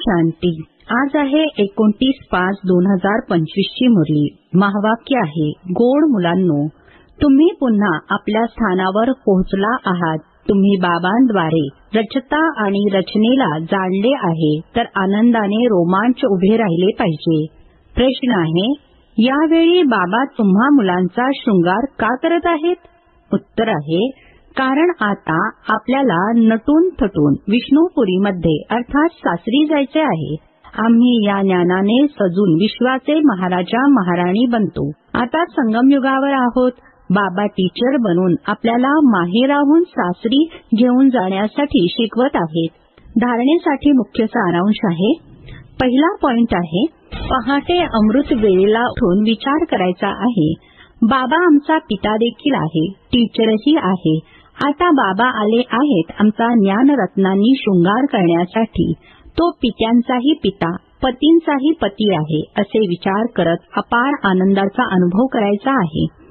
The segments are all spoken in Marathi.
शांती. आज आहे 29/5/2025 ची मुरली. महावाक्य आहे, गोड मुलांनो, तुम्ही पुन्हा आपल्या स्थानावर पोहोचला आहात. तुम्ही बाबांद्वारे रचता आणि रचनेला जाणले आहे, तर आनंदाने रोमांच उभे राहिले पाहिजे. प्रश्न आहे, यावेळी बाबा तुम्हा मुलांचा शृंगार का करत आहेत? उत्तर आहे, कारण आता आपल्याला नटून थटून विष्णुपुरीमध्ये अर्थात सासरी जायचे आहे. आम्ही या ज्ञानाने सजून विश्वाचे महाराजा महाराणी बनतो. आता संगमयुगावर आहोत. बाबा टीचर बनून आपल्याला माहेराहून सासरी घेऊन जाण्यासाठी शिकवत आहेत. धारणेसाठी मुख्य सारांश आहे. पहिला पॉइंट आहे, पहाटे अमृत वेळेला उठून विचार करायचा आहे. बाबा आमचा पिता देखील आहे, टीचरही आहे. आता बाबा आले आहेत आमचा ज्ञानरत्नांनी शृंगार करण्यासाठी. तो पित्यांचाही पिता, पतींचाही पती आहे, असे विचार करत अपार आनंदाचा अनुभव करायचा आहे.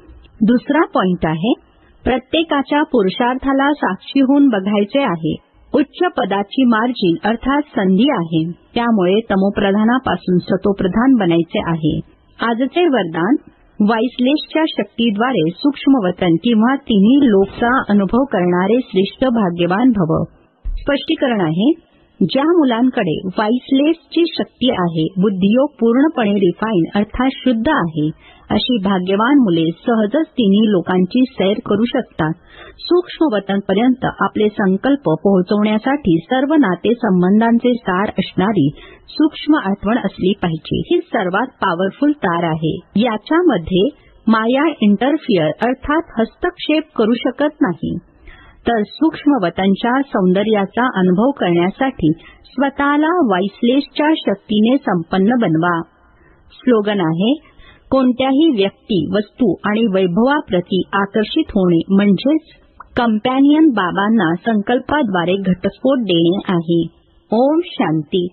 दुसरा पॉइंट आहे, प्रत्येकाच्या पुरुषार्थाला साक्षी होऊन बघायचे आहे. उच्च पदाची मार्जिन अर्थात संधी आहे, त्यामुळे तमोप्रधानापासून सतोप्रधान बनायचे आहे. आजचे वरदान, वाईसलेसच्या शक्तीद्वारे सूक्ष्मवतन किंवा तिन्ही लोकचा अनुभव करणारे श्रेष्ठ भाग्यवान भव. स्पष्टीकरण आहे, ज्या मुलांकडे वाईसलेसची शक्ती आहे, बुद्धियोग पूर्णपणे रिफाईन अर्थात शुद्ध आहे, अशी भाग्यवान मुले सहजच तिन्ही लोकांची सैर करू शकतात. सूक्ष्मवतनपर्यंत आपले संकल्प पोहोचवण्यासाठी सर्व नाते संबंधांचे सार असणारी सूक्ष्म आठवण असली पाहिजे. ही सर्वात पॉवरफुल तार आहे. याच्यामध्ये माया इंटरफिअर अर्थात हस्तक्षेप करू शकत नाही. तर सूक्ष्मवतनच्या सौंदर्याचा अनुभव करण्यासाठी स्वतःला वाईसलेसच्या शक्तीने संपन्न बनवा. स्लोगन आहे, कोणत्याही व्यक्ती, वस्तू आणि वैभवाप्रती आकर्षित होणे म्हणजेच कंपॅनियन बाबांना संकल्पाद्वारे घटस्फोट देणे आहे. ओम शांती.